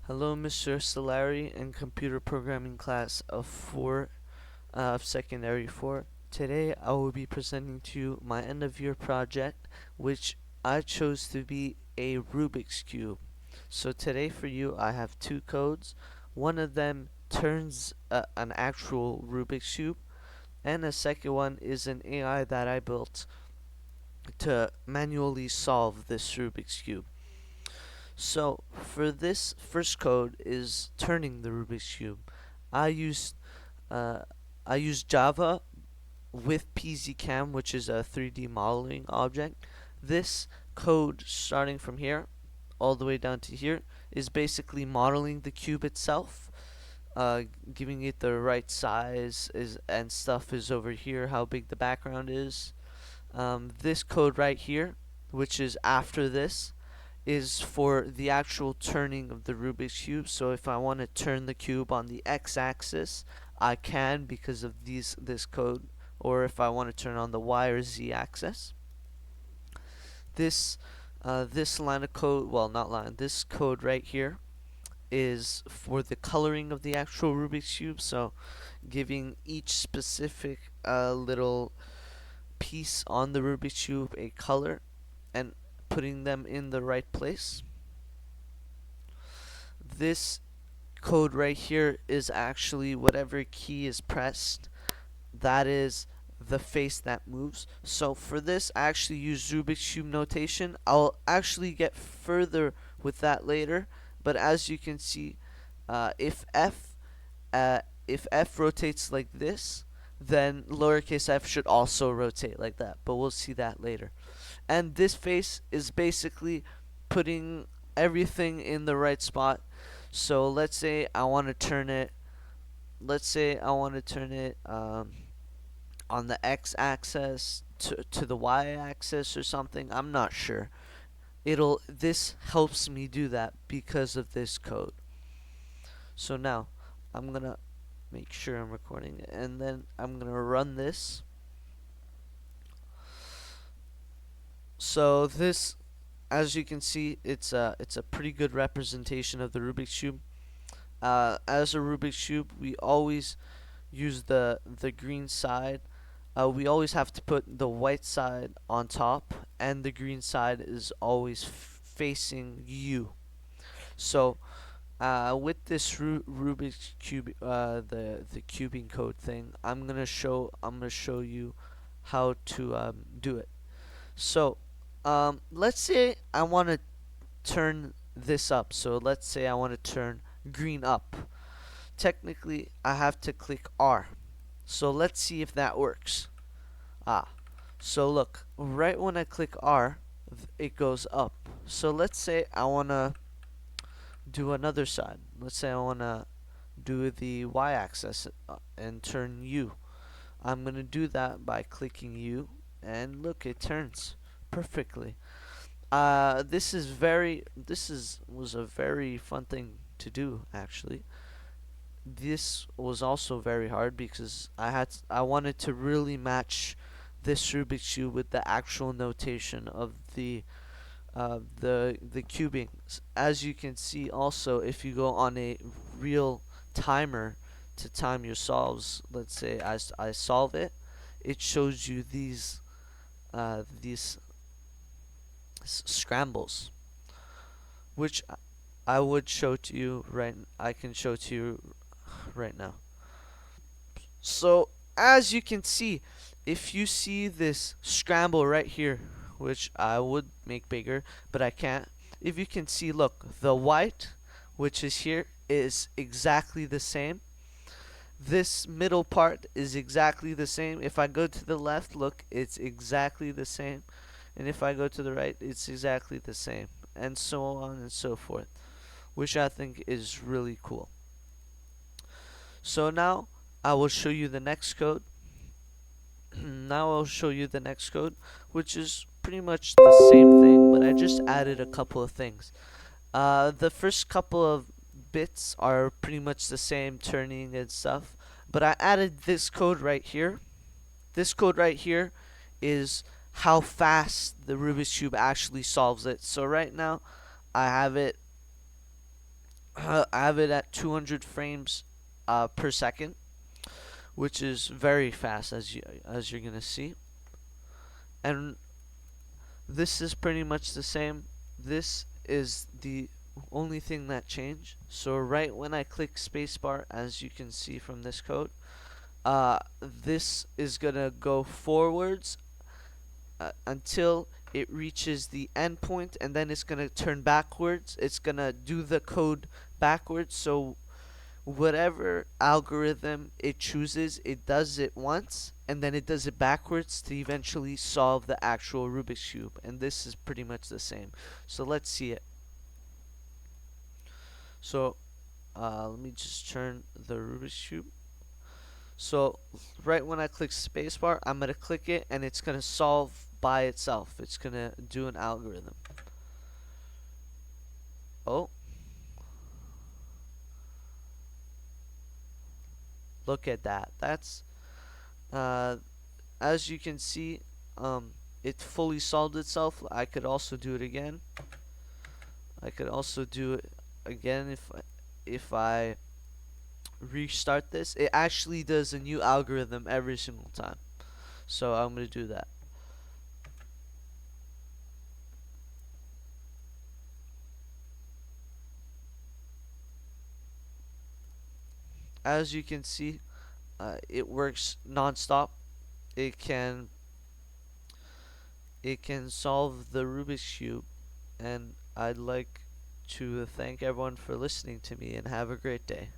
Hello, Mr. Solari and computer programming class of 4 of secondary 4. Today I will be presenting to you my end of year project, which I chose to be a Rubik's Cube. So today for you I have two codes. One of them turns an actual Rubik's Cube, and the second one is an AI that I built to manually solve this Rubik's Cube. So for this first code is turning the Rubik's Cube. I used uh, I used Java with PZCam, which is a 3D modeling object. This code starting from here all the way down to here is basically modeling the cube itself, giving it the right size and stuff is over here, how big the background is. This code right here, which is after this, is for the actual turning of the Rubik's Cube. So if I want to turn the cube on the x-axis, I can because of this code, or if I want to turn on the y or z axis. This line of code, well, not line, this code right here is for the coloring of the actual Rubik's Cube. So giving each specific little piece on the Rubik's Cube a color and putting them in the right place. This code right here is actually whatever key is pressed, that is the face that moves. So for this I actually use Rubik's Cube notation. I'll actually get further with that later, but as you can see, uh, if f if f rotates like this, then lowercase f should also rotate like that, but we'll see that later. And this face is basically putting everything in the right spot. So let's say I want to turn it. On the x-axis to the y-axis or something. I'm not sure. This helps me do that because of this code. So now I'm gonna make sure I'm recording it, and then I'm gonna run this. So this, as you can see, it's a pretty good representation of the Rubik's Cube. As a Rubik's Cube, we always use the green side. We always have to put the white side on top, and the green side is always facing you. So with this Rubik's Cube, the cubing code thing, I'm gonna show you how to do it. So let's say I want to turn this up. So let's say I want to turn green up. Technically, I have to click R. So let's see if that works. So look, right when I click R, it goes up. So let's say I want to do another side. Let's say I want to do the y-axis and turn U. I'm going to do that by clicking U, and look, it turns perfectly. Was a very fun thing to do, actually. This was also very hard because I wanted to really match this Rubik's Cube with the actual notation of the cubing. As you can see, also, if you go on a real timer to time your solves, let's say I solve it, it shows you these scrambles, which I would show to you right. I can show to you right now. So as you can see, if you see this scramble right here, which I would make bigger, but I can't. If you can see, look, the white, which is here, is exactly the same. This middle part is exactly the same. If I go to the left, look, it's exactly the same. And if I go to the right, it's exactly the same. And so on and so forth, which I think is really cool. So now I will show you the next code. Now I'll show you the next code, which is pretty much the same thing, but I just added a couple of things. The first couple of bits are pretty much the same, turning and stuff, but I added this code right here. This code right here is how fast the Rubik's Cube actually solves it. So right now I have it I have it at 200 frames per second, which is very fast, as you're gonna see. And this is pretty much the same. This is the only thing that changed. So right when I click spacebar, as you can see from this code, this is gonna go forwards until it reaches the endpoint, and then it's gonna turn backwards. It's gonna do the code backwards. So whatever algorithm it chooses, it does it once, and then it does it backwards to eventually solve the actual Rubik's Cube. And this is pretty much the same. So let's see it. So let me just turn the Rubik's Cube. So right when I click spacebar, I'm gonna click it, and it's gonna solve by itself. It's gonna do an algorithm. Oh, look at that. That's as you can see, it fully solved itself. I could also do it again. I could also do it again if I restart this. It actually does a new algorithm every single time. So I'm gonna do that. As you can see, it works non-stop. It can solve the Rubik's Cube, and I'd like to thank everyone for listening to me, and have a great day.